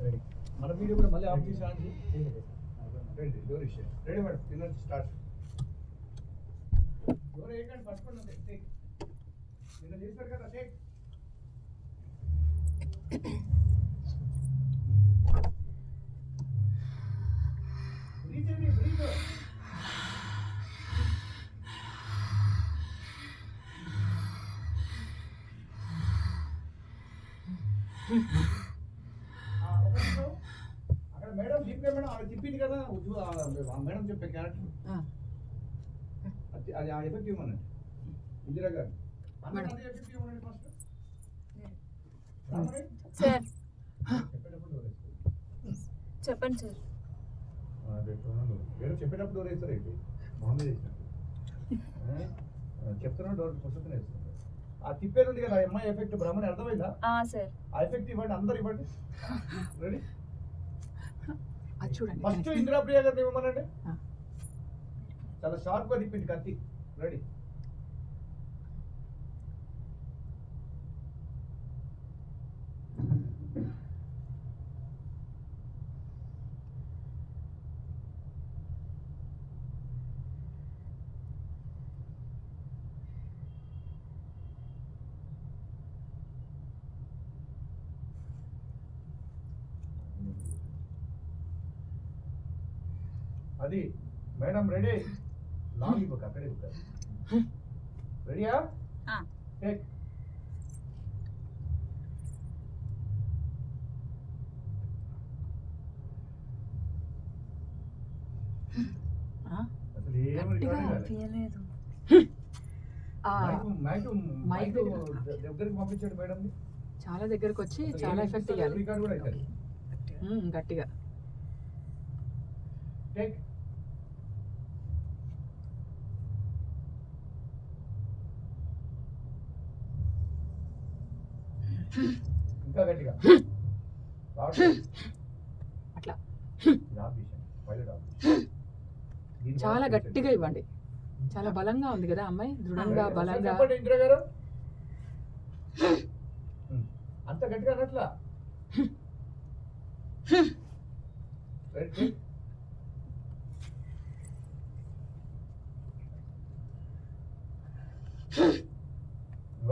Ready. మన video కూడా మళ్ళీ ఆఫ్ చేసి ఆన్ చేసి ready. Door issue ready madam. తిన్న స్టార్ట్. డోర్ వేయకండి, పట్టుకోండి. టేక్. నిన్న చేశారు కదా, టేక్. బ్రీత్ అండి, బ్రీత్. అక్కడ మేడం చెప్పే మేడం ఆమె చెప్పింది కదా, మేడం చెప్పే క్యారెక్టర్ అది ఎఫెక్ట్ ఇవ్వమనండి. ఇందిరా గారు ఎఫెక్ట్ ఇవ్వమనండి ఫస్ట్. సార్ చెప్పండి సార్. మేడం చెప్పేటప్పుడు డోర్ వేస్తారు అయితే మామూలు చేసినట్టు చెప్తున్నా డోర్ పుస్తకం వేస్తారు. ఆ తిప్పేది ఉంది కదా అమ్మాయి ఎఫెక్ట్ బ్రహ్మని అర్థమైందా సార్? ఆ ఎఫెక్ట్ ఇవ్వండి, అందరు ఇవ్వండి. రెడీ. చూడండి ఫస్ట్ ఇందిరా ప్రియ గారిని ఇవ్వమనండి. చాలా షార్ప్ గా తిప్పింది కత్తి. రెడీ. అది మేడం రెడీ. లాంగ్ ఇవ్వక అక్కడే ఇవ్వక. రెడీయా? టేక్. అసలు ఏం తీయలేదు. మైక్ దగ్గరికి పంపించాడు మేడం. చాలా దగ్గరకు వచ్చి చాలా ఎఫెక్ట్ ఇవ్వాలి. రికార్డ్ కూడా అవుతుంది గట్టిగా. టేక్. ఇంకా గట్టిగా అట్లా ఇది చాలా గట్టిగా ఇవ్వండి. చాలా బలంగా ఉంది కదా అమ్మాయి, దృఢంగా బలంగా. ఇందిరా గారు అంత గట్టిగా అన్నట్లా.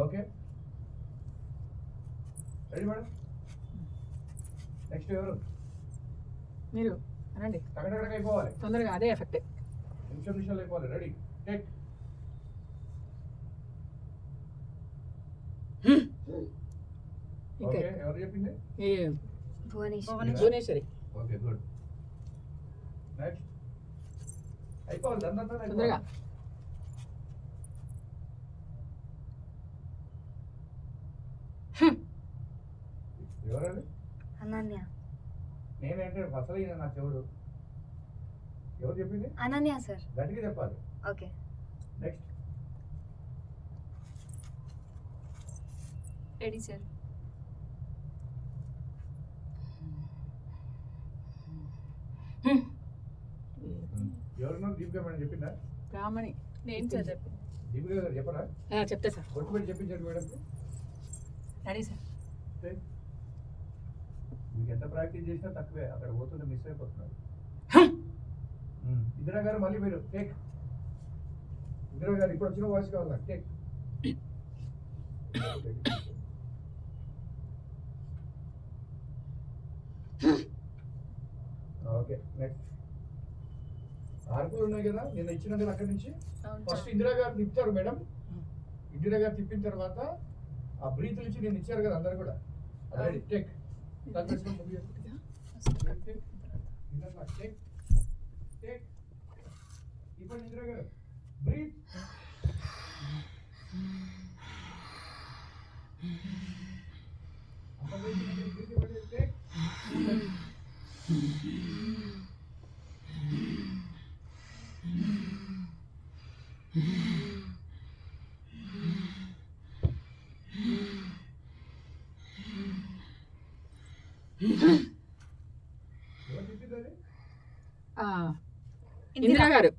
Okay ready madam. నెక్స్ట్ ఎవరు? మీరు అనండి. టగటగ అయిపోవాలి తొందరగా, అదే ఎఫెక్ట్. నిమిషాలు అయిపోవాలి. రెడీ. టేక్. ఓకే ఎవరు చెప్పింది? భువనేశ్వరి. Okay good. నెక్స్ట్ అయిపోవాలి తొందరగా. ఎవరండి? అనన్య. నేనంటే అసలు ఈయన నా చెవుడు. ఎవరు చెప్పింది? అనన్య సార్. గట్టిగా చెప్పాలి. ఓకే. నెక్స్ట్. Ready sir. ఎవరున్నారు? దీపికా మేడం చెప్పిందా? బ్రాహ్మణి. నేను సార్ చెప్పింది. దీపికా గారు చెప్పరా? చెప్తా సార్. కొట్టు పెట్టి చెప్పించారు మేడంకి. Ready sir. మీకు ఎంత ప్రాక్టీస్ చేసినా తక్కువే, అక్కడ పోతుంటే మిస్ అయిపోతున్నారు. ఇందిరా గారు మళ్ళీ మీరు టేక్. ఇందిరా గారు ఇప్పుడు వచ్చిన వాయిస్ కావాలా? టేక్. Okay next. ఆర్పులు ఉన్నాయి కదా నిన్న ఇచ్చినట్టు అక్కడి నుంచి. ఫస్ట్ ఇందిరా గారు తిప్పుతారు మేడం. ఇందిరా గారు తిప్పిన తర్వాత ఆ బ్రీత్ నుంచి నేను ఇచ్చారు కదా అందరు కూడా. రెడీ. టేక్. ఇప్పుడు ఇందిరా గారు బ్రీత్. టేక్. ఇందిరా గారు.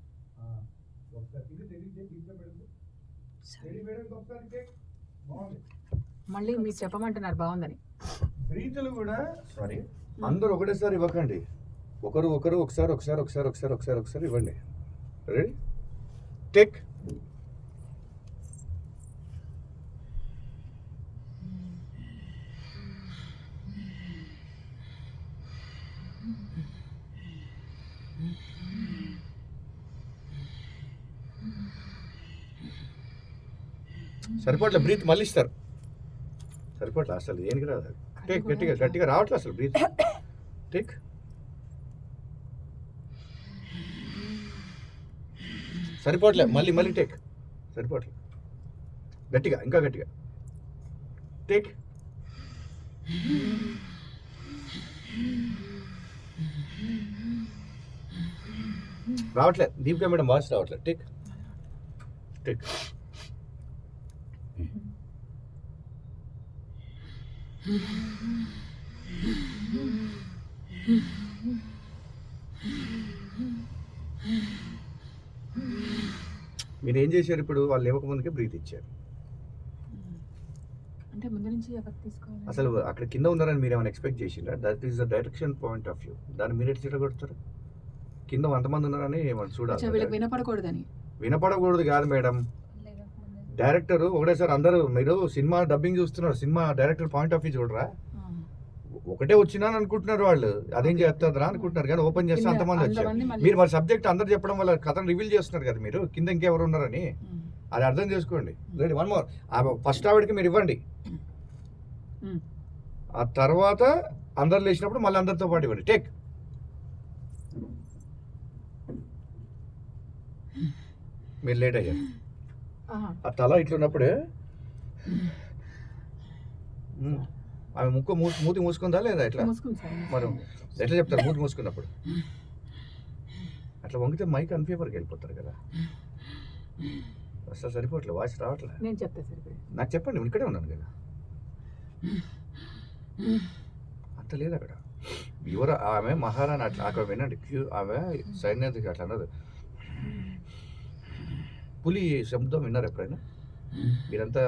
మళ్ళీ మీరు చెప్పమంటున్నారు బాగుందని. బ్రీతులు కూడా సారీ అందరూ ఒకటేసారి ఇవ్వకండి. ఒకరు ఒకసారి ఇవ్వండి. Ready take. సరిపోట్లే బ్రీత్ మళ్ళీ ఇస్తారు. సరిపోట్లే అసలు దేనికి రాదు. టేక్ గట్టిగా రావట్లే అసలు బ్రీత్. టేక్. సరిపోట్లే మళ్ళీ టేక్. సరిపోట్లే గట్టిగా ఇంకా గట్టిగా టేక్. రావట్లే దీపికా మేడం వాయిస్ రావట్లే. టేక్. మీరు ఏం చేశారు ఇప్పుడు? వాళ్ళు లేవక ముందుకే బ్రీత్ ఇచ్చారు. అంటే ముందు నుంచి ఎవరు తీసుకోవాలి? అసలు అక్కడ కింద ఉన్నారని మీరు ఏమైనా ఎక్స్పెక్ట్ చేసిండ్రా? That is the direction point of view. దాన్ని మీరు ఎట్లా కొడతారు? కింద అంతమంది ఉన్నారని ఏమన్నా చూడాలి. వీళ్ళకి వినపడకూడదని. వినపడకూడదు కాదు మేడం. డైరెక్టర్ ఒకటేసారి అందరూ మీరు సినిమా డబ్బింగ్ చూస్తున్నారు. Cinema director point of view చూడరా? ఒకటే వచ్చినాను అనుకుంటున్నారు వాళ్ళు. అదేం చేస్తారా అనుకుంటున్నారు కానీ ఓపెన్ చేస్తే అంతమంది వచ్చారు. మీరు మరి సబ్జెక్ట్ అందరు చెప్పడం వల్ల కథను రివీల్ చేస్తున్నారు కదా మీరు. కింద ఇంకెవరు ఉన్నారని అది అర్థం చేసుకోండి. Ready one more. ఫస్ట్ ఆవిడకి మీరు ఇవ్వండి. ఆ తర్వాత అందరు లేచినప్పుడు మళ్ళీ అందరితో పాటు ఇవ్వండి. టేక్. మీరు లేట్ అయ్యారు. ఆ తల ఇట్లున్నప్పుడే ఆమె మూతి మూసుకుందా లేదా? ఎట్లా మరి ఎట్లా చెప్తారు? మూతి మూసుకున్నప్పుడు అట్లా వంగితే మైక్ అన్ఫేవర్కి వెళ్ళిపోతారు కదా. అసలు సరిపోవట్లేదు, వాయిస్ రావట్లేదు. నేను చెప్తా సరిపోయి. నాకు చెప్పండి, ఇక్కడే ఉన్నాను కదా. అంత లేదు అక్కడ. ఎవరు ఆమె మహారాణి అట్లా అక్కడ వినండి. ఆమె సైన్యాధికి అట్లా అన్నది. పులి శబ్దం విన్నారు ఎప్పుడైనా? మీరంతా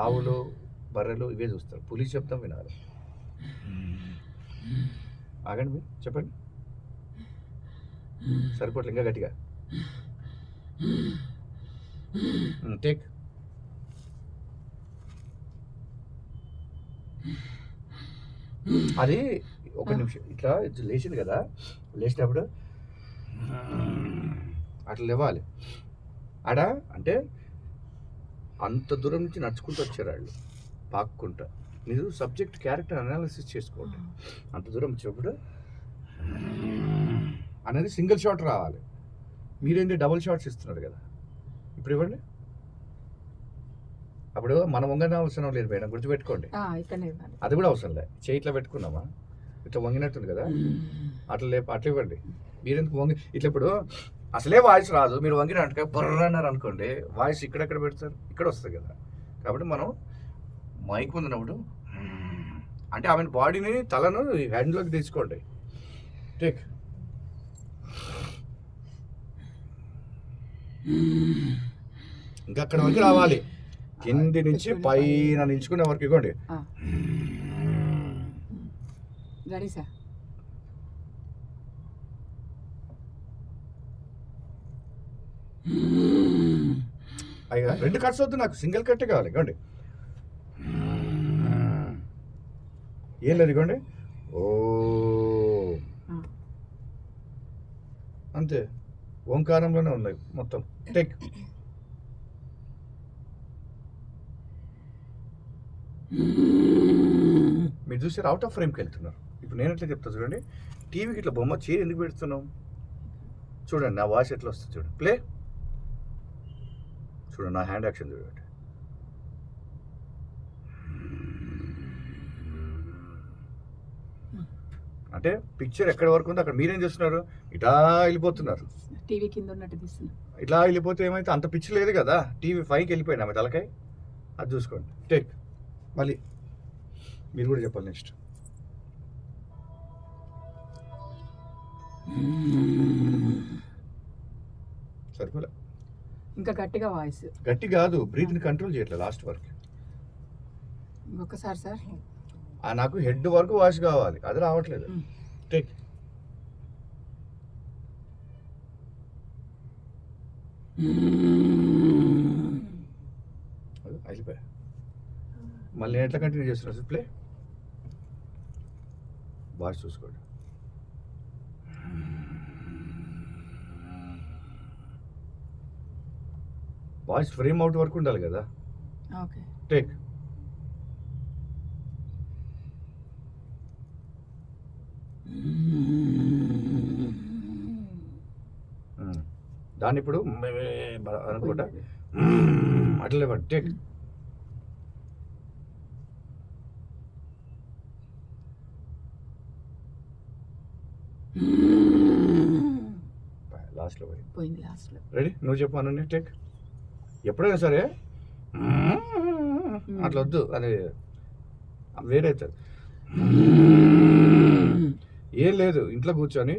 ఆవులు బర్రెలు ఇవే చూస్తారు. పులి శబ్దం వినాలి. ఆగండి మీరు చెప్పండి. సరిపోట్లే ఇంకా గట్టిగా టేక్. అది ఒక నిమిషం ఇట్లా లేచింది కదా. లేచినప్పుడు అట్లా లేవాలి. ఆడ అంటే అంత దూరం నుంచి నడుచుకుంటూ వచ్చారు వాళ్ళు పాక్కుంటా. మీరు సబ్జెక్ట్ క్యారెక్టర్ అనాలిసిస్ చేసుకోండి. అంత దూరం వచ్చినప్పుడు అనేది సింగిల్ షాట్ రావాలి. మీరేంటి డబుల్ షాట్స్ ఇస్తున్నారు కదా. ఇప్పుడు ఇవ్వండి. అప్పుడు మనం వంగన అవసరం లేదు మేడం, గుర్తుపెట్టుకోండి. అది కూడా అవసరం లేదు. చేయి ఇట్లా పెట్టుకున్నామా, ఇట్లా వంగినట్టుంది కదా, అట్లా ఇవ్వండి. మీరెందుకు వంగి ఇట్లా ఇప్పుడు అసలే వాయిస్ రాదు, మీరు వంగినట్టుగా బర్ర అన్నారు అనుకోండి, వాయిస్ ఇక్కడెక్కడ పెడతారు? ఇక్కడ వస్తుంది కదా. కాబట్టి మనం మైక్ ముందున్నప్పుడు అంటే ఆమె బాడీని తలను హ్యాండ్లోకి తీసుకోండి. టేక్. ఇంకా అక్కడ వరకు రావాలి. కింది నుంచి పైన నిల్చుకునే వరకు ఇవ్వండి. అయ్యా 2 కట్స్ వద్దు, నాకు సింగిల్ కట్టే కావాలి. ఇవ్వండి. ఏం లేదు, ఇవ్వండి. ఓ అంతే, ఓంకారంలోనే ఉన్నాయి మొత్తం. టేక్. మీరు చూసారు అవుట్ ఆఫ్ ఫ్రేమ్కి వెళ్తున్నారు. ఇప్పుడు నేను ఎట్లా చెప్తా చూడండి. టీవీకి ఇట్లా బొమ్మ చీర ఎందుకు పెడుతున్నాం చూడండి. నా వాయిస్ ఎట్లా వస్తుంది చూడండి. ప్లే చూడండి, నా హ్యాండ్ యాక్షన్ చూడండి. అంటే పిక్చర్ ఎక్కడ వరకు ఉందో అక్కడ మీరేం చేస్తున్నారు? ఇటా వెళ్ళిపోతున్నారు. టీవీ కింద ఉన్నట్టు తీస్తున్నారు. ఇట్లా వెళ్ళిపోతే ఏమైతే అంత పిచ్ లేదు కదా. టీవీ 5కి వెళ్ళిపోయినా ఆమె తలకాయ. అది చూసుకోండి. టేక్. మళ్ళీ మీరు కూడా చెప్పాలి నెక్స్ట్. సరిపోలే, ఇంకా గట్టిగా వాయిస్. గట్టి కాదు, బ్రీత్ని కంట్రోల్ చేయట్లేదు లాస్ట్ వరకు. ఒక్కసారి సార్ నాకు హెడ్ వరకు వాయిస్ కావాలి, అది రావట్లేదు. టేక్. అయిపోయా. మళ్ళీ ఎట్లా కంటిన్యూ చేస్తున్నా సార్? ప్లే. వాయిస్ చూసుకోండి. వాయిస్ ఫ్రేమ్ అవుట్ వరకు ఉండాలి కదా. ఓకే. టేక్. దాన్ని ఇప్పుడు అనుకుంటా అట్లా లేవండి. టేక్. లాస్ట్లో పోయింది లాస్ట్లో. రెడీ? నువ్వు చెప్పు అనండి. టేక్. ఎప్పుడైనా సరే అట్లా వద్దు, అది వేరే అవుతుంది. ఏం లేదు, ఇంట్లో కూర్చొని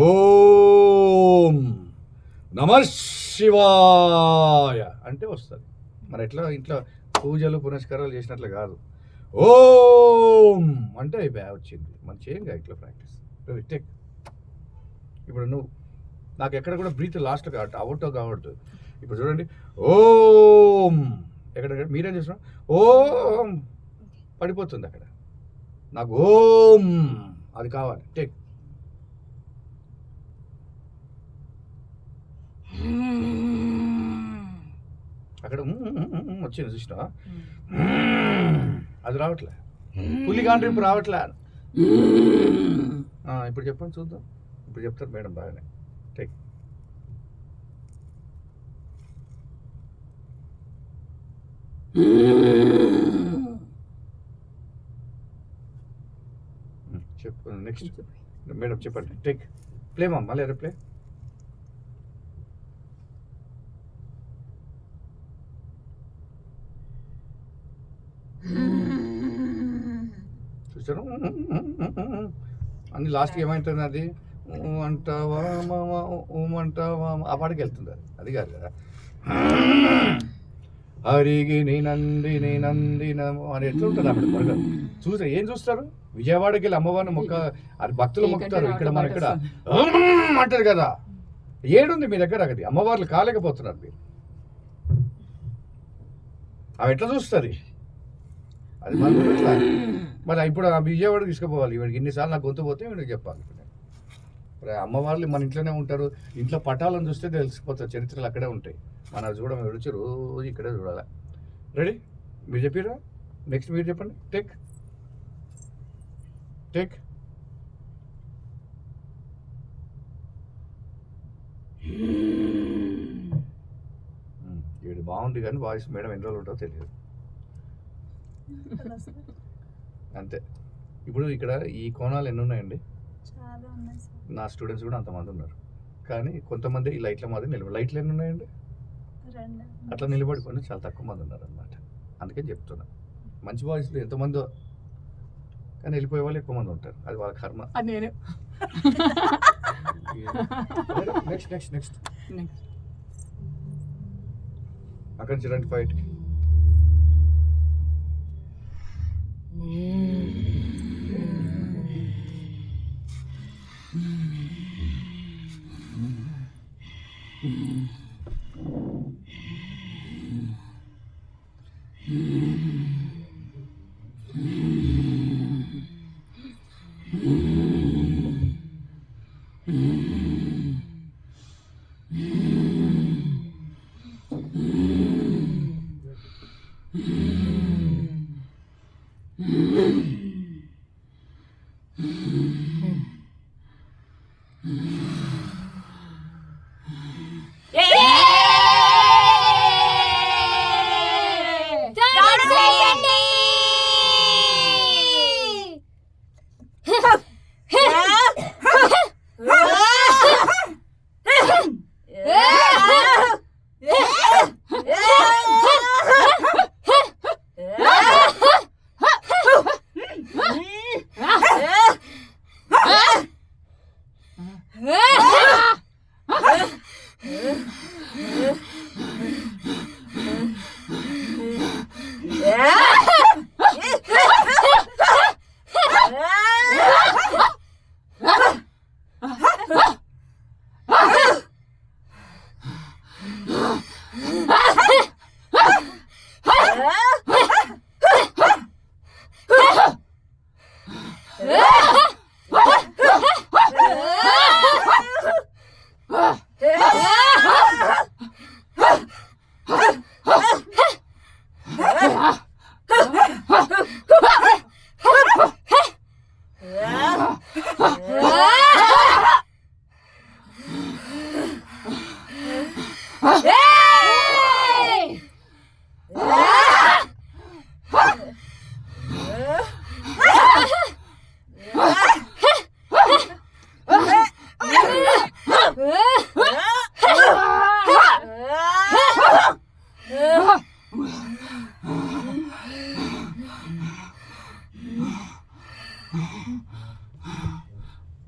ఓం నమః శివాయ అంటే వస్తుంది. మరి ఎట్లా ఇంట్లో పూజలు పునస్కారాలు చేసినట్లు కాదు. ఓం అంటే అయిపోయా, వచ్చింది. మన చేయంగా ఇట్లా ప్రాక్టీస్. టేక్. ఇప్పుడు నువ్వు నాకు ఎక్కడ కూడా బ్రీత్ లాస్ట్ అవుట్ కావద్దు. ఇప్పుడు చూడండి, ఓం ఎక్కడ మీరేం చేస్తున్నారు? ఓం పడిపోతుంది అక్కడ. నాకు ఓం అది కావాలి. టేక్. అక్కడ వచ్చింది చూసినా, అది రావట్లే. పులి కాండ్రింపు రావట్లే. ఇప్పుడు చెప్పండి చూద్దాం. ఇప్పుడు చెప్తారు మేడం బాగానే. టేక్. చెప్పు. నెక్స్ట్ మేడం చెప్పండి. టేక్. ప్లే మా మళ్ళీ ప్లే. చూసారు అన్ని లాస్ట్కి ఏమైంటుంది? అది అంటావా అంటావా ఆ పాటికి వెళ్తుంది. అది కాదు కదా. హరిగిని నందిని నందినము అని ఎట్లా ఉంటుంది అక్కడ త్వరగా చూసా. ఏం చూస్తారు? విజయవాడకి వెళ్ళి అమ్మవారిని మొక్క, అది భక్తులు మొక్కుతారు. ఇక్కడ మన ఇక్కడ అంటారు కదా. ఏడుంది మీ దగ్గర? అది అమ్మవార్లు కాలేకపోతున్నారు మీరు. అవి ఎట్లా చూస్తుంది? అది మన ఎట్లా? మరి ఇప్పుడు ఆ విజయవాడ తీసుకుపోవాలి. ఇవాడికి ఇన్నిసార్లు నాకు గొంతు పోతే వీడికి చెప్పాలి. మరి అమ్మవార్లు మన ఇంట్లోనే ఉంటారు. ఇంట్లో పటాలను చూస్తే తెలిసిపోతారు, చరిత్రలు అక్కడే ఉంటాయి. మన చూడడం విడిచి రోజు ఇక్కడే చూడాలి. రెడీ? మీరు చెప్పారా? నెక్స్ట్ మీరు చెప్పండి. టేక్. టేక్. వీడు బాగుంది కానీ వాయిస్ మేడం ఎన్ని రోజులు ఉంటుందో తెలియదు. అంతే. ఇప్పుడు ఇక్కడ ఈ కోణాలు ఎన్ని ఉన్నాయండి? చాలా ఉన్నాయి సార్. నా స్టూడెంట్స్ కూడా అంతమంది ఉన్నారు. కానీ కొంతమంది ఈ లైట్ల మాదిరి నిలబడి, లైట్లు ఎన్ని ఉన్నాయండి? అట్లా నిలబడుకొని చాలా తక్కువ మంది ఉన్నారు అన్నమాట. అందుకే చెప్తున్నా, మంచి వాయిస్లో ఎంతమందో కానీ వెళ్ళిపోయే వాళ్ళు ఎక్కువ మంది ఉంటారు. అది వాళ్ళ కర్మ. నేను నెక్స్ట్ నెక్స్ట్ నెక్స్ట్ అక్కడి నుంచి రండి ఫైట్.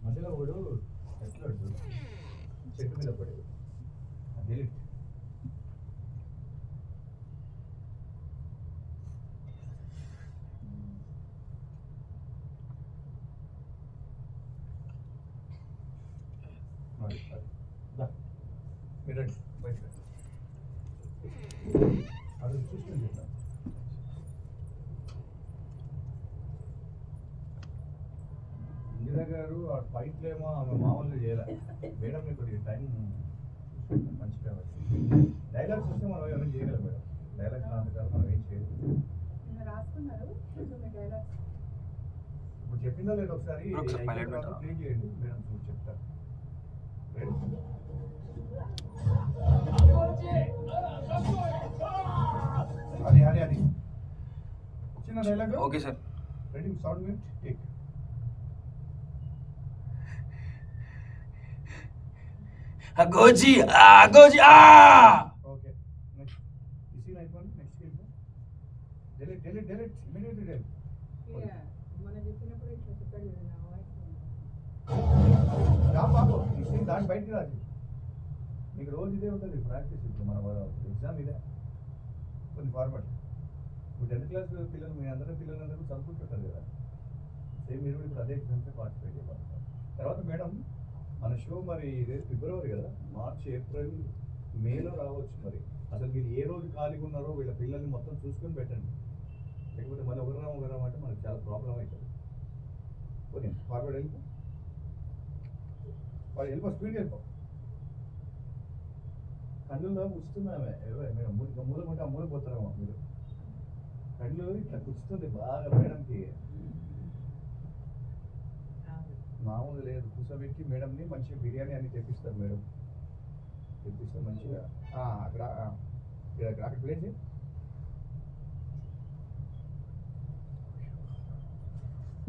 మధ్యలో ఒకడు ఎట్లాడు చెట్టు మీద పడేది డిలీట్ మీరు బయట అది చూసుకుని చెప్తాను. ఇందిరా గారు ఆ ఫైట్లు ఏమో ఆమె మామూలుగా చేయలే. మేడం మీకు టైం మంచిగా డైలాగ్స్ వస్తే మనం ఏమైనా చేయగలం మేడం. డైలాగ్స్ నాటకాలు మనం ఏం చేయలేదు. ఇప్పుడు చెప్పిందో లేదో ఒకసారి ప్లే చేయండి మేడం చూసి చెప్తారు. అది చిన్న dialogue. Okay sir. Ready sound minute take. అగోజీ అగోజీ ఆ ఓకే నెక్స్ట్ ఈ సీన్ అయిపోయింది. Next scene delete immediately delete. మన చెప్పినప్పుడు ఇట్లా చెప్పాడు కదా నా వాయిస్ రా బాబు ఈ సీన్ దాని బయటికి రాదు. మీకు రోజు ఇదే ఉంటుంది ప్రాక్టీస్. ఇప్పుడు మన ఎగ్జామ్ ఇదే కొన్ని ఫార్మాట్. ఇప్పుడు 10th క్లాస్ పిల్లలు మీ అందరూ పిల్లలందరూ చదువుకుంటుంటారు కదా. సేమ్ మీరు ఇప్పుడు అదే ఎగ్జామ్స్లో పార్టిసిపేట్ చేయాలి. తర్వాత మేడం మన షో మరి ఇదే ఫిబ్రవరి కదా, మార్చ్ ఏప్రిల్ మేలో రావచ్చు. మరి అసలు మీరు ఏ రోజు ఖాళీగా ఉన్నారో వీళ్ళ పిల్లల్ని మొత్తం చూసుకొని పెట్టండి. లేకపోతే మళ్ళీ ఒకరాం అంటే మనకు చాలా ప్రాబ్లం అవుతుంది. పోనీ ఫార్వర్డ్ వెళ్ళిపో స్పీడ్ వెళ్ళిపో. కళ్ళులో కూర్చున్నామే మేము మూలకుంటే ఆ మూల పోతారేమో మీరు. కళ్ళు ఇట్లా కూర్చుంది బాగా మేడంకి. మామూలు లేదు. కూర్చోబెట్టి మేడంని మంచిగా బిర్యానీ అన్ని తెప్పిస్తారు మేడం. తెప్పిస్తారు మంచిగా. అక్కడ అక్కడ ప్లేస్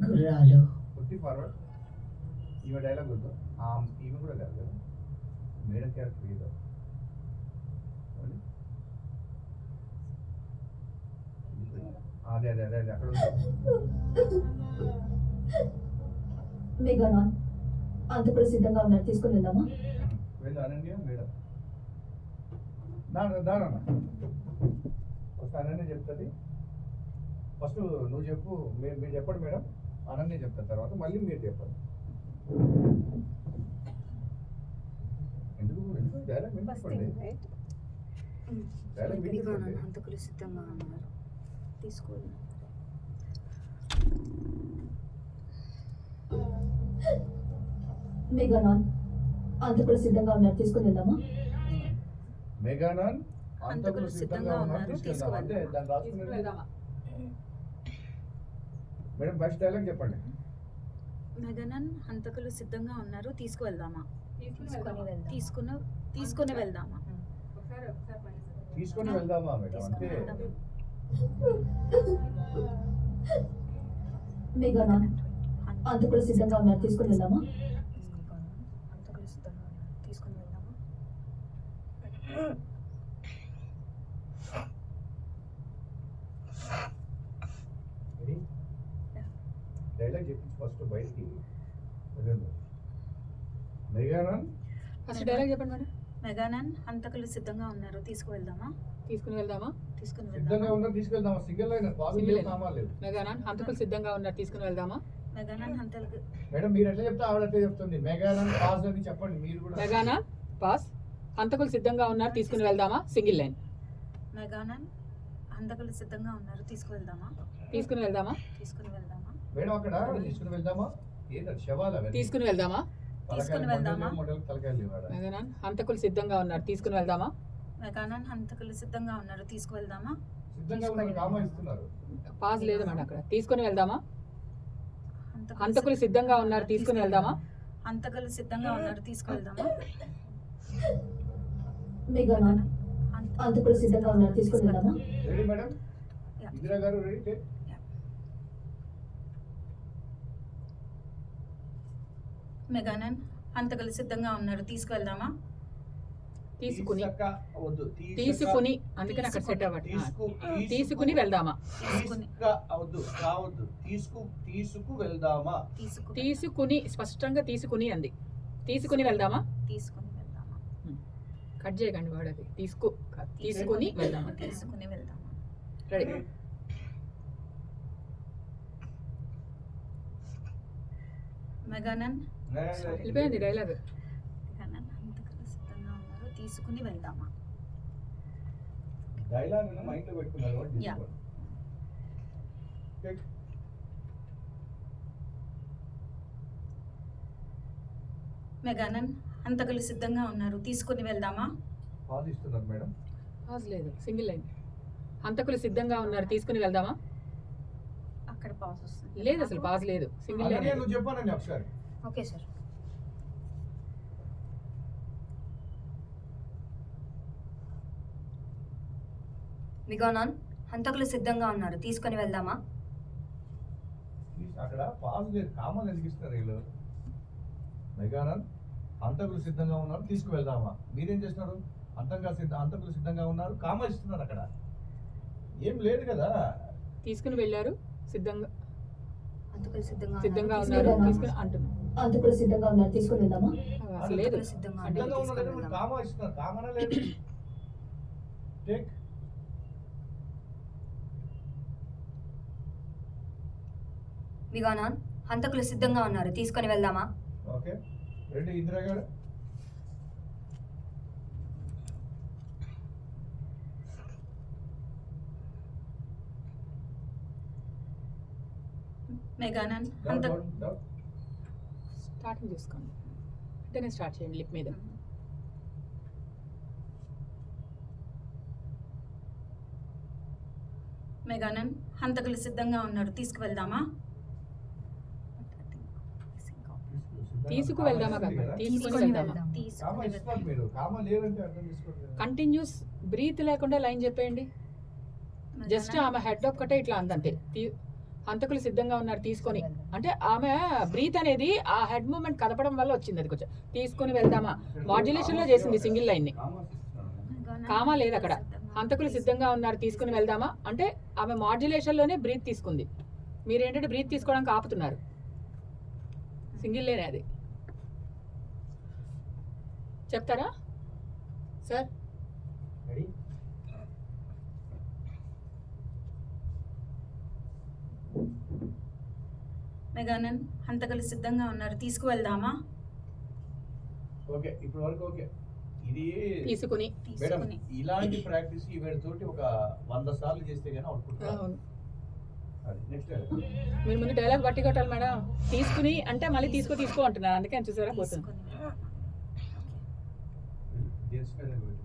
గుర్రాలు కొట్టి ఫార్వర్డ్. ఈమె డైలాగ్ వద్దు. ఈమె కూడా కాదు కదా మేడం క్యారెక్టర్ ఏదో. అదే అక్కడ మెగానాన్ అంత కూడా సిద్ధంగా ఉన్నారు, తీసుకుని వెళ్దామా? వెళ్ళి అనన్య మేడం దానన్న ఫస్ట్ అనన్య చెప్తుంది. ఫస్ట్ నువ్వు చెప్పు, మీరు చెప్పండి మేడం. అనన్య చెప్తాను తర్వాత మళ్ళీ మీరు చెప్పండి. ఎందుకు డైలాగ్ వినిపించండి. డైలాగ్ వినిపించండి. అంతకులు సిద్ధంగా ఉన్నారు తీసుకోవాలి. మెగానాన్ అంత కూడా సిద్ధంగా ఉన్నారు, తీసుకుని వెళ్దామా? మెగానాన్ అంతకులు సిద్ధంగా ఉన్నారు తీసుకెళ్దాం. అంటే దాన్ని రాసుకుని మేడం ఫస్ట్ డైలాగ్ చెప్పండి. మెగానన్ హంతకులు సిద్ధంగా ఉన్నారు తీసుకువెళ్దామా? తీసుకుని వెళ్దామా? తీసుకొని వెళ్దామా మేడం అంటే మెగానాన్ అంత కూడా సిద్ధంగా ఉన్నారు, తీసుకుని వెళ్దామా? హంతకులు సిద్ధంగా ఉన్నారు తీసుకుని వెళ్దామా? డైలాగ్ చెప్పించి ఫస్ట్ బయటికి మెగానాన్ ఫస్ట్ డైలాగ్ చెప్పండి మేడం. మెగానన్ హంతకులు సిద్ధంగా ఉన్నారు తీసుకువెళ్దామా? తీసుకుని వెళ్దామా? తీసుకుని సిద్ధంగా వెళ్దామా? ఉన్నా తీసుకెళ్దామా? Single line Single line. లేదు. మెగానాన్ హంతకులు సిద్ధంగా ఉన్నారు, తీసుకుని వెళ్దామా? మెగానన్ హంతకులు మేడం మీరు ఎట్లా చెప్తే ఆవిడ అట్లా చెప్తుంది. మెగానాన్ పాజ్ అని చెప్పండి మీరు కూడా. మెగానాన్ పాస్ హంతకులు సిద్ధంగా ఉన్నారు, తీసుకుని వెళ్దామా? Single line. మెగానన్ హంతకులు సిద్ధంగా ఉన్నారు తీసుకువెళ్దామా? తీసుకుని వెళ్దామా? తీసుకుని వెళ్దామా? మేడం అక్కడ తీసుకుని వెళ్దామా? ఏంటది శవాలు అవన్నీ? తీసుకుని వెళ్దామా? తీసుకుని వెళ్దామా? మొదలు తలకాయలు ఇవ్వడా? మెగానాన్ హంతకులు సిద్ధంగా ఉన్నారు, తీసుకుని వెళ్దామా? మెగానన్ హంతకులు సిద్ధంగా ఉన్నారు తీసుకువెళ్దామా? సిద్ధంగా ఉన్నారు కామా ఇస్తున్నారు. పాస్ లేదు మేడం అక్కడ. తీసుకుని వెళ్దామా? హంతకులు సిద్ధంగా ఉన్నారు, తీసుకుని వెళ్దామా? హంతకులు సిద్ధంగా ఉన్నారు తీసుకువెళ్దామా? మెగానాన్ అంత కూడా సిద్ధంగా ఉన్నారు, తీసుకుని వెళ్దామా? Ready madam? ఇందిరా గారు రెడీ? టేక్. మెగానన్ హంతకులు సిద్ధంగా ఉన్నారు తీసుకువెళ్దామా? తీసుకుని తీసక వద్దు. తీసుకుని అందుకని అక్కడ సెట్ అవ్వట్టు తీసుకుని వెళ్దామా తీసుక వద్దు కావద్దు. తీసుకు వెళ్దామా. తీసుకుని స్పష్టంగా తీసుకుని అంది. తీసుకుని వెళ్దామా తీసుకుని వెళ్దామా కట్ చేయకండి వాడు అది తీసుకుని వెళ్దామా తీసుకుని వెళ్దామా రెడీ మెగానన్ వెళ్ళిపోయింది డైలాగ్. మెగానన్ హంతకులు సిద్ధంగా ఉన్నారు తీసుకుని వెళ్దామా డైలాగ్ మైండ్ లో పెట్టుకున్నారు కాబట్టి Yeah. తీసుకోండి. Take. మెగానన్ హంతకులు సిద్ధంగా ఉన్నారు తీసుకుని వెళ్దామా పాజ్ ఇస్తున్నారు మేడం. పాజ్ లేదు సింగిల్ లైన్. హంతకులు సిద్ధంగా ఉన్నారు తీసుకుని వెళ్దామా అక్కడ పాస్ వస్తుంది లేదు అసలు పాజ్ లేదు సింగిల్ అలాగే లైన్. నువ్వు చెప్పానండి ఒకసారి. ఓకే సార్ మిగానాన్ హంతకులు సిద్ధంగా ఉన్నారు తీసుకొని వెళ్దామా అక్కడ పాజ్ లేదు, కామన్ ఎందుకు ఇస్తారు వీళ్ళు? మెగానన్ హంతకులు సిద్ధంగా ఉన్నారు తీసుకువెళ్దామా. మీరేం చేస్తున్నారు? హంతకులు సిద్ధంగా ఉన్నారు కామా ఇస్తున్నారు. అక్కడ ఏం లేదు కదా. తీసుకుని వెళ్ళారు సిద్ధంగా హంతకులు సిద్ధంగా సిద్ధంగా ఉన్నారు ఉన్నారు తీసుకొని తీసుకుని అంటున్నారు. అంతకులు సిద్ధంగా ఉన్నారు తీసుకొని వెళ్దామా అసలు లేదు హంతకులు సిద్ధంగా ఉన్నారు సిద్ధంగా తీసుకొని ఉన్నారు వెళ్దామా కామా ఇస్తున్నారు. కామనా లేదు. టేక్. మిగానాన్ హంతకులు సిద్ధంగా ఉన్నారు తీసుకొని వెళ్దామా ఓకే రెడీ ఇందిరా గారు. మెగానన్ డౌన్, హంత డౌన్, డౌన్. స్టార్టింగ్ చూసుకోండి వెంటనే స్టార్ట్ చేయండి లిప్ మీద. మెగానన్ హంతకులు సిద్ధంగా ఉన్నారు తీసుకువెళ్దామా తీసుకు వెళ్దామా కామా కాదు ఇస్తుంది తీసుకుని కదా. వెళ్దామా. కామా తీసుకుని ఇస్తున్నారు మీరు. కామా లేదంటే అర్థం చేసుకోండి. కంటిన్యూస్ బ్రీత్ లేకుండా లైన్ చెప్పేయండి. జస్ట్ ఆమె హెడ్ ఒక్కటే ఇట్లా అందంతే. హంతకులు సిద్ధంగా ఉన్నారు తీసుకొని అంటే ఆమె బ్రీత్ అనేది ఆ హెడ్ మూమెంట్ కదపడం వల్ల వచ్చింది. అది కొంచెం తీసుకొని వెళ్దామా మాడ్యులేషన్ లో చేసింది సింగిల్ లైన్ ని. కామా ఇస్తున్నారు. కామా లేదు అక్కడ. హంతకులు సిద్ధంగా ఉన్నారు తీసుకుని వెళ్దామా అంటే ఆమె మాడ్యులేషన్ లోనే బ్రీత్ తీసుకుంది. మీరేంటంటే బ్రీత్ తీసుకోవడానికి ఆపుతున్నారు. సింగిల్ లైన్ అది. చెప్తారా సార్? రెడీ. మెగానన్ హంతకులు సిద్ధంగా ఉన్నారు తీసుకువెళ్దామా ఓకే ఇప్పుడు వరకు ఓకే. ఇది తీసుకుని మేడం తీసుకుని ఇలాంటి ప్రాక్టీస్ ఈవేళ తోటి ఒక 100 సార్లు చేస్తే గానీ అవుట్పుట్ రాదు. అవును. అది నెక్స్ట్ మీరు ముందు డైలాగ్ బట్టి కొట్టాలి మేడం. తీసుకుని అంటే మళ్ళీ తీసుకో అంటున్నారు. అందుకని చూసారా పోతుంది. తీసుకుని వెళ్దామా. జెంట్స్ మీద పెట్టు.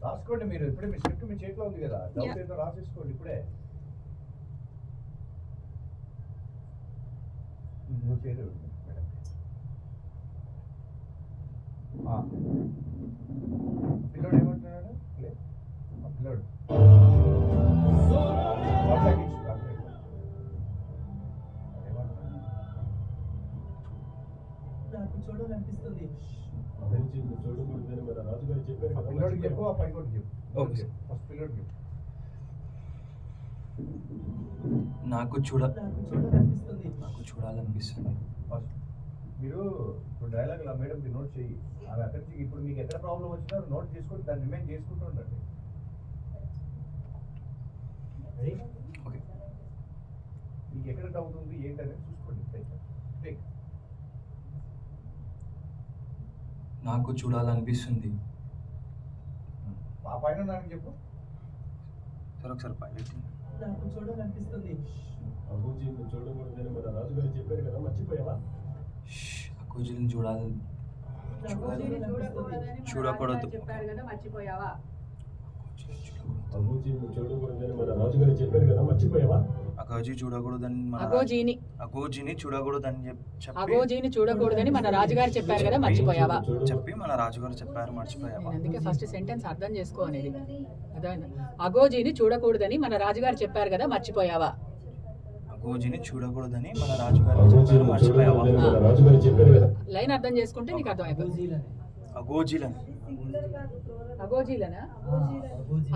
రాసుకోండి మీరు ఇప్పుడే. మీ స్క్రిప్ట్ మీ చేతిలో ఉంది కదా. డౌట్ ఏదో రాసేసుకోండి ఇప్పుడే. నువ్వు చేయలేదు మేడం. పిల్లోడు ఏమంటున్నాడు? పిల్లోడు నాకు చూడాలనిపిస్తుంది. పిల్లోడికి చెప్పు, ఆ పై కూడా చెప్పు. ఓకే. ఫస్ట్ పిల్లోడికి చెప్పు. నాకు చూడాలనిపిస్తుంది. ఫస్ట్ మీరు ఇప్పుడు డైలాగ్ ఆ మేడంకి నోట్ చేయి. ఆమె అక్కడి నుంచి ఇప్పుడు మీకు ఎక్కడ ప్రాబ్లం వచ్చినా నోట్ చేసుకొని దాన్ని రిమైండ్ చేసుకుంటూ ఉండండి. ఓకే. మీకు ఎక్కడ డౌట్ ఉంది ఏంటనేది చూసుకోండి. టేక్. నాకు చూడాలనిపిస్తుంది. ఆ పైన దానికి చెప్పు. సార్ ఒకసారి పైలట్. నాకు చూడాలనిపిస్తుంది. అబూజీని చూడకూడదని మన రాజుగారు చెప్పారు కదా, మర్చిపోయావా? అగోజీని చూడకూడదు చెప్పారు కదా మర్చిపోయావా? అబూజీని చూడకూడదని మన రాజుగారు చెప్పారు కదా, మర్చిపోయావా? అగోజీని చూడకూడదని అగోజీని చూడకూడదని మన రాజుగారు చెప్పారు కదా మర్చిపోయావా? చెప్పి మన రాజుగారు చెప్పారు మర్చిపోయావా. నేను అందుకే ఫస్ట్ సెంటెన్స్ అర్థం చేసుకో అనేది. అదే అగోజీని చూడకూడదని మన రాజుగారు చెప్పారు కదా మర్చిపోయావా? అగోజీని చూడకూడదని మన రాజుగారు చెప్పారు అగోజీలను మర్చిపోయావా? చూడకూడదని మన రాజుగారు చెప్పారు కదా. లైన్ అర్థం చేసుకుంటే నీకు అర్థం అయిపోతుంది. అగోజీలని అగోజీలనా?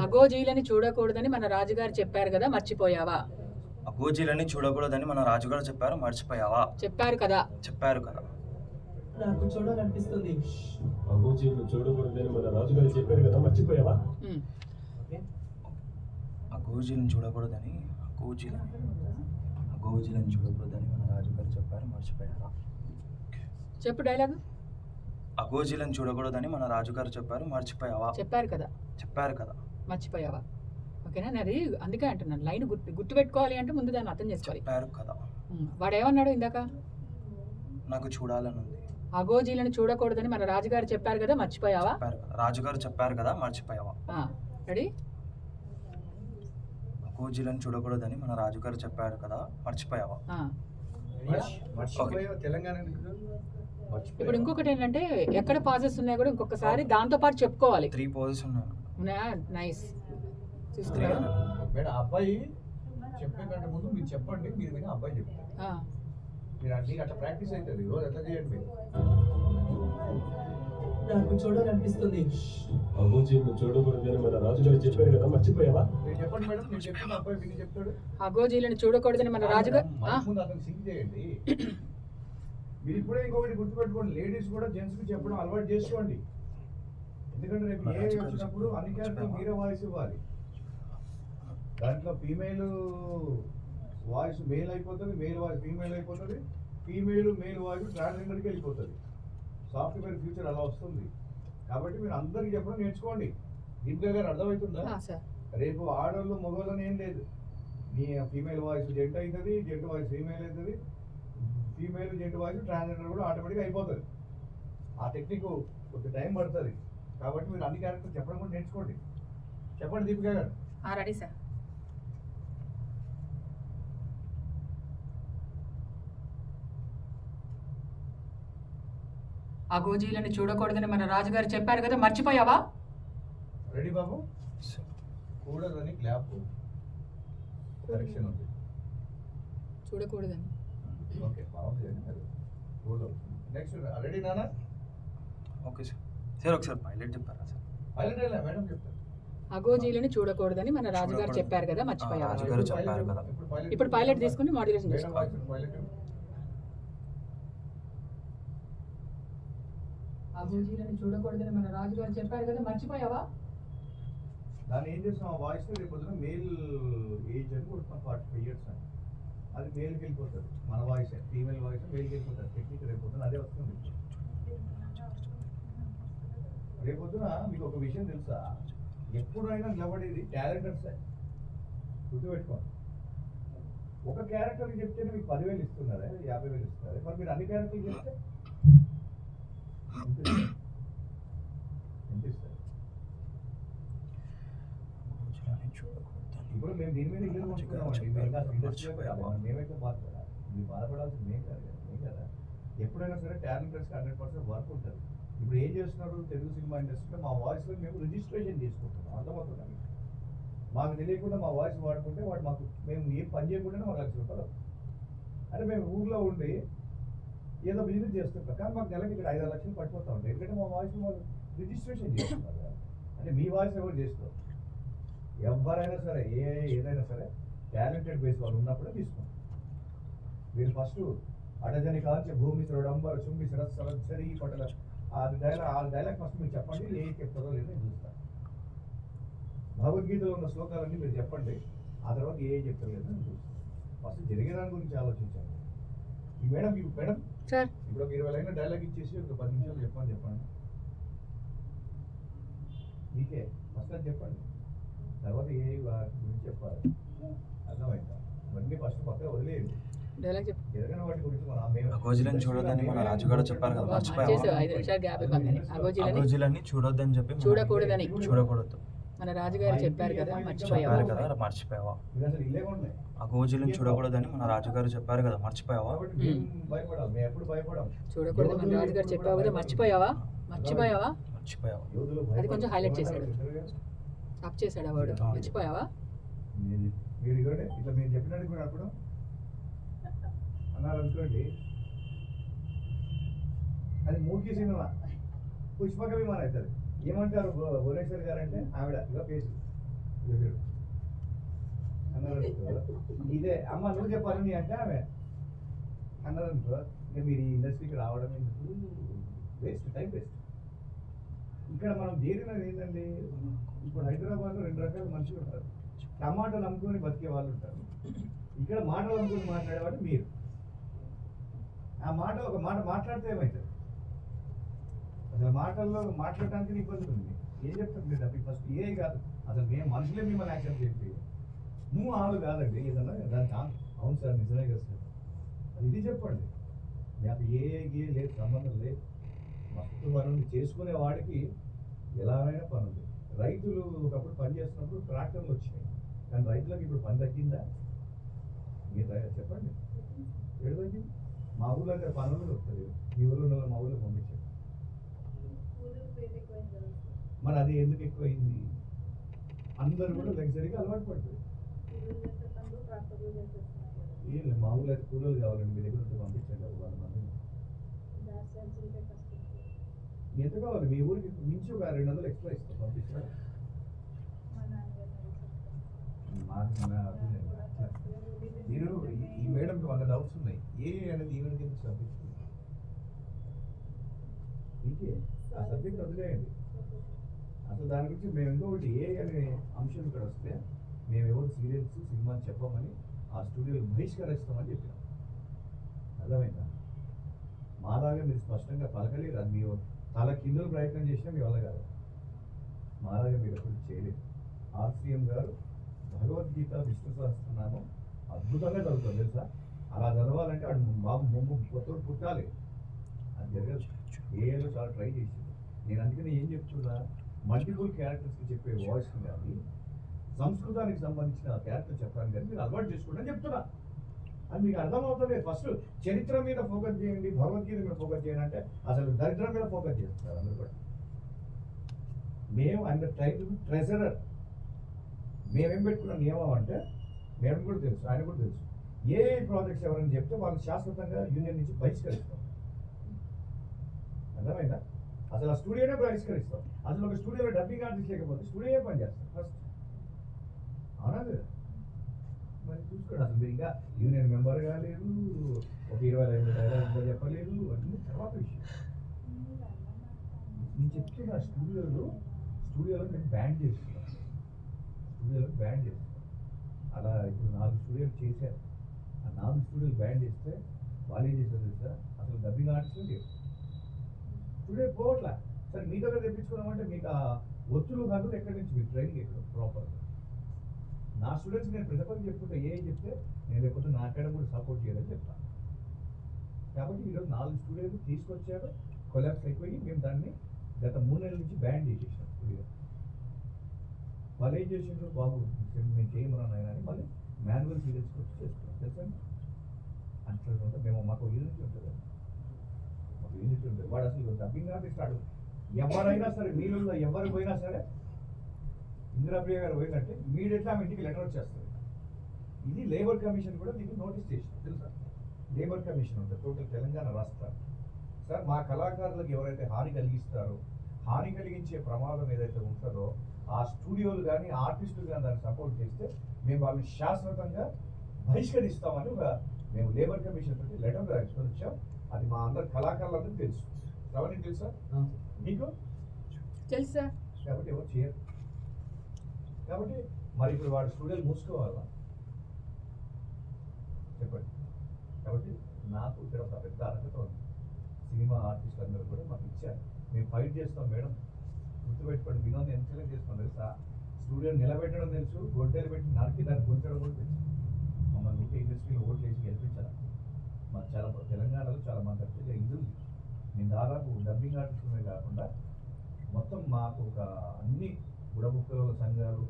అగోజీలని చూడకూడదని మన రాజుగారు చెప్పారు కదా, మర్చిపోయావా? అగోజీలని చూడకూడదని మన రాజుగారు చెప్పారు మర్చిపోయావా? చెప్పారు కదా. చెప్పారు కదా. నాకు చూడాలనిపిస్తుంది. అగోజీలను చూడకూడదని మన రాజుగారు చెప్పారు కదా, మర్చిపోయావా? ఉమ్. అగోజీలను చూడకూడదని అగోజీలను చూడకూడదని మన రాజుగారు చెప్పారు మర్చిపోయారా? చెప్పు డైలాగ్. అగోజీలను చూడకూడదని మన రాజుగారు చెప్పారు మర్చిపోయావా? చెప్పారు కదా, చెప్పారు కదా. మర్చిపోయావా? ఓకేనా? నాది అందుకే అంటున్నాను, లైన్ గుర్తుపెట్టుకోవాలి అంటే ముందు దాన్ని అర్థం చేసుకోవాలి. చెప్పారు కదా. వాడు ఏమన్నాడు ఇందాక? నాకు చూడాలని ఉంది. అగోజీలను చూడకూడదని మన రాజుగారు చెప్పారు కదా, మర్చిపోయావా? చెప్పారు కదా. రాజుగారు చెప్పారు కదా మర్చిపోయావా? రెడీ? అగోజీలను చూడకూడదని మన రాజుగారు చెప్పారు కదా మర్చిపోయావా? మర్చిపోయావు తెలంగాణ ఎందుకు? ఇప్పుడు ఇంకొకటి ఏంటంటే ఎక్కడ పాజెస్ ఉన్నాయో కూడా ఇంకొకసారి దాంతో పాటు చెప్పుకోవాలి. 3 poses ఉన్నాయి. నైస్. చూసుకున్నారా? మేడం అబ్బాయి చెప్పే కంటే ముందు మీరు చెప్పండి, మీరు విని అబ్బాయి చెప్తారు. మీరు అట్లా ప్రాక్టీస్ అవుతుంది, రోజు ఎట్లా చేయండి మీరు. నాకు చూడాలనిపిస్తుంది. అగోజీలను చూడకూడదని మన రాజుగారు చెప్పారు కదా, మర్చిపోయావా? మీరు చెప్పండి మేడం, మీరు చెప్పిన అబ్బాయి విని చెప్తాడు. అగోజీలను చూడకూడదని మన రాజుగారు. ముందు అతను సింక్ చేయండి. మీరు ఇప్పుడే ఇంకొకటి గుర్తుపెట్టుకోండి, లేడీస్ కూడా జెంట్స్కి చెప్పడం అలవాటు చేసుకోండి. ఎందుకంటే రేపు ఏ వచ్చినప్పుడు అన్ని క్యారెక్టర్ మీరే వాయిస్ ఇవ్వాలి. దాంట్లో ఫీమేల్ వాయిస్ మేల్ అయిపోతుంది, మేల్ వాయిస్ ఫీమేల్ అయిపోతుంది, ఫీమేల్ మేల్ వాయిస్ ట్రాన్స్జెండర్కి వెళ్ళిపోతుంది. సాఫ్ట్వేర్ ఫ్యూచర్ అలా వస్తుంది. కాబట్టి మీరు అందరికీ చెప్పడం నేర్చుకోండి. దీపికా గారు అర్థమవుతుందా? రేపు ఆడవాళ్ళు మగవాళ్ళని ఏం లేదు, మీ ఫీమేల్ వాయిస్ జెంట్ అవుతుంది, జెంట్ వాయిస్ ఫీమేల్ అవుతుంది, ఫీమేల్ జెంట్ వాయిస్ ట్రాన్స్జెండర్ కూడా ఆటోమేటిక్గా అయిపోతుంది. ఆ టెక్నిక్ కొంచెం టైం పడుతుంది. కాబట్టి మీరు అన్ని క్యారెక్టర్ చెప్పడం కూడా నేర్చుకోండి. చెప్పండి దీపికా గారు. Ready sir. అగోజీలను చూడకూడదని మన రాజుగారు చెప్పారు కదా, మర్చిపోయావా? రెడీ బాబు? కూడదని క్లాప్ కరెక్షన్ ఉంది. చూడకూడదని. ఓకే బాగుంది. నెక్స్ట్ రెడీ నానా? Okay sir. సార్ ఒకసారి పైలట్ చెప్పారా సార్? పైలట్ ఎలా మేడం చెప్తారు. అగోజీలను చూడకూడదని మన రాజుగారు చెప్పారు కదా, మర్చిపోయావా? రాజుగారు చెప్పారు కదా. ఇప్పుడు పైలట్ తీసుకుని మాడ్యులేషన్ మేడం చేసుకోవాలి. Voice pilot. అగోజీలను చూడకూడదని మన రాజుగారు చెప్పారు కదా, మర్చిపోయావా? దాన్ని ఏం చేస్తాం, ఆ వాయిస్ రేపు పొద్దున మేల్ ఏజ్ అని కొడుతున్నాం 45 years అని. అది మేల్కి వెళ్ళిపోతుంది. మన వాయిస్ ఫీమేల్ వాయిస్ మేల్కి వెళ్ళిపోతుంది. టెక్నిక్ రేపు పొద్దున అదే వస్తుంది. రేపు పొద్దున మీకు ఒక విషయం తెలుసా, ఎప్పుడైనా నిలబడేది టాలెంటర్స్. గుర్తుపెట్టుకోండి. ఒక క్యారెక్టర్ చెప్తేనే మీకు 10,000 ఇస్తున్నారే, 50,000 ఇస్తున్నారే. మరి మీరు అన్ని క్యారెక్టర్లు చెప్తే ఎంత ఇస్తారు? ఇప్పుడు మేము దీని మీద ఇల్లు కొనుక్కున్నామండి. మేమైతే బాధపడాలి, మీరు బాధపడాల్సింది ఏం కాదు కదా. ఎప్పుడైనా సరే టాలెంటర్స్కి 100% వర్క్ ఉంటుంది. ఇప్పుడు ఏం చేస్తున్నారు, తెలుగు సినిమా ఇండస్ట్రీలో మా వాయిస్లో మేము రిజిస్ట్రేషన్ చేసుకుంటున్నాం. అర్థమవుతుంది. మాకు తెలియకుండా మా వాయిస్ వాడుకుంటే వాడు మాకు, మేము ఏం పని చేయకుండానే మాకు ₹1,00,000. అంటే మేము ఊర్లో ఉండి ఏదో బిజినెస్ చేస్తుంటాం, కానీ మాకు నెలకి ఇక్కడ 5-6 లక్షలు పడిపోతా ఉంటాయి. ఎందుకంటే మా వాయిస్ వాళ్ళు రిజిస్ట్రేషన్ చేస్తున్నారు. అంటే మీ వాయిస్ ఎవరు చేసుకోరు. ఎవరైనా సరే ఏదైనా సరే టాలెంటెడ్ బేస్ వాళ్ళు ఉన్నప్పుడే తీసుకుంటారు. మీరు ఫస్ట్ అడజని కాల్చి భూమి శ్రడంబర చుంబి సరస్సరి పటల ఆ డైలాగ్ ఫస్ట్ మీరు చెప్పండి. ఏ చెప్తారో లేదో నేను చూస్తాను. భగవద్గీతలో ఉన్న శ్లోకాలన్నీ మీరు చెప్పండి. ఆ తర్వాత ఏ చెప్తారో లేదో నేను చూస్తాను. ఫస్ట్ జరిగే దాని గురించి ఆలోచించండి. ఈ మేడం మీకు మేడం సార్ ఇప్పుడు ఒక 20 లైన్ల డైలాగ్ ఇచ్చేసి ఒక 10 నిమిషాలు చెప్పండి. మీకే ఫస్ట్ అది చెప్పండి, తర్వాత ఏ గురించి చెప్పాలి. అర్థమైందా? ఇవన్నీ ఫస్ట్ పక్కన వదిలేయండి. డైలాగ్ చెప్పు. జరగని వాటి గురించి అగోజీలను చూడొద్దని మన రాజుగారు చెప్పారు కదా, మర్చిపోయావా? 5 నిమిషాలు గ్యాప్ ఇవ్వగానే అగోజీలని చూడొద్దని చెప్పి చూడకూడదని చూడకూడదు మన రాజుగారు చెప్పారు కదా, మర్చిపోయావా? చెప్పారు కదా, మర్చిపోయావా? మీరు అసలు ఇల్లే ఉన్నాయి. అగోజీలను చూడకూడదని మన రాజుగారు చెప్పారు కదా, మర్చిపోయావా? కాబట్టి మేము భయపడాలి, మేము ఎప్పుడు భయపడాం. చూడకూడదు మన రాజుగారు చెప్పావు కదా, మర్చిపోయావా? మర్చిపోయావా? మర్చిపోయావా? యోధులు అది కొంచెం highlight చేశాడు. భయపడాలి. అప్ చేశాడు ఆ వాడు. మర్చిపోయావా? మీరు ఇవ్వండి, ఇట్లా మీరు చెప్పినట్టు కూడా అప్పుడు అన్నారు అనుకోండి, అది మూకీ సినిమా పుష్పక విమానం అవుతుంది. ఏమంటారు భువనేశ్వర్ గారు అంటే ఆవిడ ఇలా పేసు అన్నారు అనుకో, ఇదే అమ్మ నువ్వు చెప్పాలి నీ అంటే ఆమె అన్నారు అనుకో, ఇంకా మీరు ఈ ఇండస్ట్రీకి రావడం ఎందుకు, వేస్ట్, టైం వేస్ట్. ఇక్కడ మనం చేరినది ఏంటండి, ఇప్పుడు హైదరాబాద్లో 2 రకాల మనుషులు ఉంటారు. టమాటాలు అమ్ముకొని బతికే వాళ్ళు ఉంటారు, ఇక్కడ మాటలు అమ్ముకొని మాట్లాడేవాళ్ళు మీరు. ఆ మాట ఒక మాట మాట్లాడితే ఏమవుతుంది, అసలు మాటల్లో మాట్లాడడానికి ఇబ్బంది ఉంది. ఏం చెప్తారు మీరు డబ్బు ఫస్ట్ ఏ కాదు, అసలు మేము మనుషులే మిమ్మల్ని యాక్సెప్ట్ చేసి నువ్వు ఆలు కాదండి ఏదన్నా దానికి అవును సార్ నిజమే కదా సార్ అది ఇది చెప్పండి. నాకు ఏ లేదు, సంబంధం లేదు. మస్తు పనులు చేసుకునే వాడికి ఎలాగైనా పని ఉంది. రైతులు ఒకప్పుడు పని చేస్తున్నప్పుడు ట్రాక్టర్లు వచ్చినాయి, కానీ రైతులకు ఇప్పుడు పని తగ్గిందా మీరు చెప్పండి, ఏడు తగ్గింది? మా ఊళ్ళో అయితే పనులు దొరుకుతుంది, మీ ఊళ్ళో ఉన్న మా ఊళ్ళో పంపించారు. మరి అది ఎందుకు ఎక్కువైంది? అందరూ కూడా లగ్జరీగా అలవాటు పడుతుంది. ఏం లేదు, మా ఊళ్ళో అయితే కూలీలు కావాలండి, మీ దగ్గర ఉంటే పంపించండి ఒక 100 మందిని. ఎంత కావాలి మీ ఊరికి మించి ఒక 200 ఎక్స్ట్రా ఇస్తాం, పంపిస్తారా? మీరు ఈ మేడంకి 100 డౌట్స్ ఉన్నాయి. ఏ అనేది ఈవెంట్ కింద సబ్జెక్ట్ ఇంకే ఆ సబ్జెక్ట్ వదిలేయండి. అసలు దాని గురించి మేము ఇంకొకటి ఏ అనే అంశం ఇక్కడ వస్తే మేము ఎవరు సీరియల్స్ సినిమాలు చెప్పమని ఆ స్టూడియోలు బహిష్కరిస్తామని చెప్పినాం. అర్థమైందా? మాలాగా మీరు స్పష్టంగా పలకలేరు, అది మీ తల కిందలు ప్రయత్నం చేసినా మీ వల్ల కాదు. మాలాగా మీరు ఎప్పుడు చేయలేదు. ఆర్సీఎం గారు భగవద్గీత విష్ణు సహస్రనామం అద్భుతంగా చదువుతారు తెలుసా. అలా చదవాలంటే ఆడు బాబు ముందు కొత్తోడు పుట్టాలి, అది జరగదు. ఏదో చాలా ట్రై చేసింది. నేను అందుకని ఏం చెప్తున్నా, మల్టిపుల్ క్యారెక్టర్స్కి చెప్పే వాయిస్ కానీ సంస్కృతానికి సంబంధించిన క్యారెక్టర్ చెప్పాను కానీ మీరు అలవాటు చేసుకోండి అని చెప్తున్నా. అది మీకు అర్థమవుతుంది. ఫస్ట్ చరిత్ర మీద ఫోకస్ చేయండి, భగవద్గీత మీద ఫోకస్ చేయండి అంటే అసలు దరిద్రం మీద ఫోకస్ చేస్తారు అందరూ కూడా. మేము అండ్ ట్రై టు ట్రెజరర్. మేమేం పెట్టుకున్న నియమం అంటే మేడం కూడా తెలుసు, ఆయన కూడా తెలుసు, ఏ ప్రాజెక్ట్స్ ఎవరైనా చెప్తే వాళ్ళు శాశ్వతంగా యూనియన్ నుంచి బహిష్కరిస్తాం. అర్థమైందా? అసలు ఆ స్టూడియోనే బహిష్కరిస్తాం. అసలు ఒక స్టూడియోలో డబ్బింగ్ ఆర్టిస్ట్ లేకపోతే స్టూడియో పని చేస్తాం ఫస్ట్. అవునా కదా? మరి చూసుకోండి, అసలు మీరు ఇంకా యూనియన్ మెంబర్ కాలేదు, ఒక 25 డైలాగ్ చెప్పలేదు, అన్నీ తర్వాత విషయం. నేను చెప్తున్నా స్టూడియోలో నేను బ్యాన్ చేస్తున్నాను, స్టూడియోలో బ్యాన్ చేస్తున్నాను. అలా ఇప్పుడు 4 స్టూడియోలు చేశారు. ఆ 4 స్టూడియోలు బ్యాన్ చేస్తే వాళ్ళు ఏం చేశారు తెలుసా, అసలు డబ్బింగ్ ఆర్టిస్ట్ లేదు, స్టూడియో పోవట్లా. సరే మీ దగ్గర తెప్పించుకున్నామంటే మీకు ఆ ఒత్తులు హద్దులు ఎక్కడి నుంచి, మీకు ట్రైనింగ్ ఎక్కడ ప్రాపర్గా. నా స్టూడెంట్స్ నేను ప్రతి ఒక్కరికి చెప్పుకుంటే ఏ చెప్తే నేను లేకపోతే నా అకాడమీ కూడా సపోర్ట్ చేయాలని చెప్తాను. కాబట్టి ఈరోజు 4 స్టూడియోలు తీసుకొచ్చారు, కొలాప్స్ అయిపోయి మేము దాన్ని గత 3 నెలల నుంచి బ్యాన్ చేసేసాం స్టూడియో. వాళ్ళు ఏం చేసిండ్రు, బాబు మేము చేయమన్నాను ఆయన అని మళ్ళీ మాన్యువల్ సీరియల్స్ వచ్చి చేస్తున్నాం తెలుసా. అంతే మేము మాకు యూనిట్ ఉంటుంది, మాకు యూనిట్ ఉంటుంది. వాడు అసలు డబ్బింగ్ ఆర్టిస్ట్ ఆడు ఎవరైనా సరే, మీలో ఎవరు పోయినా సరే, ఇందిరాప్రియ గారు పోయిందంటే ఇమీడియట్గా ఆమె ఇంటికి లెటర్ వచ్చేస్తుంది. ఇది లేబర్ కమిషన్ కూడా మీకు నోటీస్ చేసింది తెలుసా. లేబర్ కమిషన్ ఉంటుంది టోటల్ తెలంగాణ రాష్ట్రానికి. సార్ మా కళాకారులకు ఎవరైతే హాని కలిగిస్తారో, హాని కలిగించే ప్రమాదం ఏదైతే ఉంటుందో ఆ స్టూడియోలు కానీ ఆర్టిస్టులు కానీ దాన్ని సపోర్ట్ చేస్తే మేము వాళ్ళని శాశ్వతంగా బహిష్కరిస్తామని మేము లేబర్ కమిషన్ తోటి లెటర్ రాసుకొని వచ్చాం. అది మా అందరు కళాకారులందరూ తెలుసు. శ్రవణి తెలుసా మీకు? తెలుసా? కాబట్టి ఎవరు చేయరు. కాబట్టి మరి ఇప్పుడు వాడు స్టూడియోలు మూసుకోవాలా చెప్పండి. కాబట్టి నాకు ఇక్కడ ఒక పెద్ద అర్హత ఉంది. సినిమా ఆర్టిస్టులు అందరూ కూడా మాకు ఇచ్చారు, మేము ఫైట్ చేస్తాం మేడం. గుర్తుపెట్టుకోండి, వినోద్ ఎంత చేస్తాం తెలుసా. స్టూడియో నిలబెట్టడం తెలుసు, గొడ్డలు పెట్టి నరికి దాన్ని గుంచడం కూడా తెలుసు. మమ్మల్ని ఉంటే ఇండస్ట్రీలో ఓట్లు వేసి గెలిపించాలి. మాకు చాలా తెలంగాణలో చాలా మా దగ్గర ఇది ఉంది. నేను దాదాపు డబ్బింగ్ ఆర్టిస్టులమే కాకుండా మొత్తం మాకు ఒక అన్ని బుడబుక్కల సంఘాలు,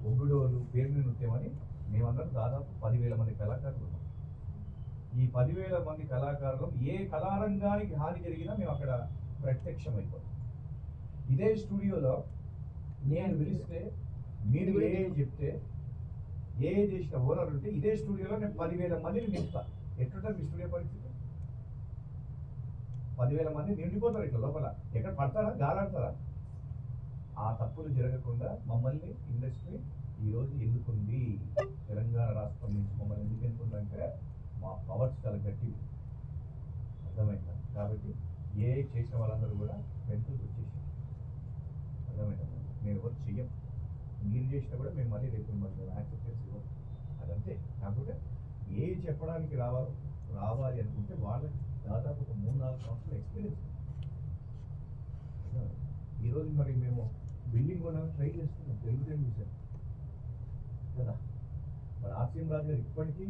ఒగ్గుడోలు, పేరుని నృత్యం అని మేమందరం దాదాపు 10,000 మంది కళాకారులు ఉన్నాం. ఈ 10,000 మంది కళాకారులు ఏ కళారంగానికి హాని జరిగినా మేము అక్కడ ప్రత్యక్షమైపోతాం. ఇదే స్టూడియోలో నేను పిలిస్తే మీరు ఏ చెప్తే ఏ చేసిన ఓనర్ ఉంటే ఇదే స్టూడియోలో నేను 10,000 మందిని నింపుతా. ఎట్లుంటుంది మీ స్టూడియో పరిస్థితి? 10,000 మంది నిండిపోతారు ఇట్లా లోపల, ఎక్కడ పడతారా, గాలాడతారా? ఆ తప్పులు జరగకుండా మమ్మల్ని ఇండస్ట్రీ ఈరోజు ఎన్నుకుంది. తెలంగాణ రాష్ట్రం నుంచి మమ్మల్ని ఎందుకు ఎన్నుకుందంటే మా పవర్స్ చాలా గట్టివి, అర్థమైందా? కాబట్టి ఏ చేసిన వాళ్ళందరూ కూడా వెనుకలకు వచ్చేసారు, అర్థమైందా? మేము ఎవరు చెయ్యం, మీరు చేసినా కూడా మేము మళ్ళీ రేపు మిమ్మల్ని యాక్సెప్టెన్స్ ఇవ్వం, అదంతే. కాకపోతే ఏ చెప్పడానికి రావాలి అనుకుంటే వాళ్ళకి దాదాపు ఒక 3-4 సంవత్సరాల ఎక్స్పీరియన్స్. ఈరోజు మరి మేము బిల్డింగ్ కొనాలని ట్రై చేస్తున్నాం, తెలుగుదేశం చూసాం కదా. మరి ఆర్సీఎం రాజు గారు ఇప్పటికీ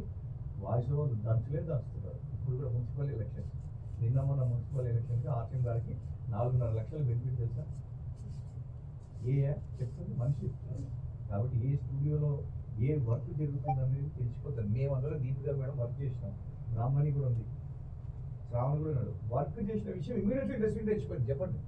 వాయిస్ ఓవర్ దంచుతున్నారు. ఇప్పుడు కూడా మున్సిపల్ ఎలక్షన్, నిన్న మొన్న మున్సిపల్ ఎలక్షన్కి ఆర్సీఎం గారికి 4.5 లక్షలు బెనిఫిట్ తెలుసా? చెప్తుంది మనిషి చెప్తున్నాను. కాబట్టి ఏ స్టూడియోలో ఏ వర్క్ జరుగుతుంది అనేది తెలిసిపోతుంది. మేమందరం దీపిగా మేడం వర్క్ చేసినాం, బ్రాహ్మణి కూడా ఉంది, శ్రావణ్ కూడా ఉన్నాడు. వర్క్ చేసిన విషయం ఇమీడియట్లీ ఇండస్ట్రీ తెచ్చిపోయింది. చెప్పండి.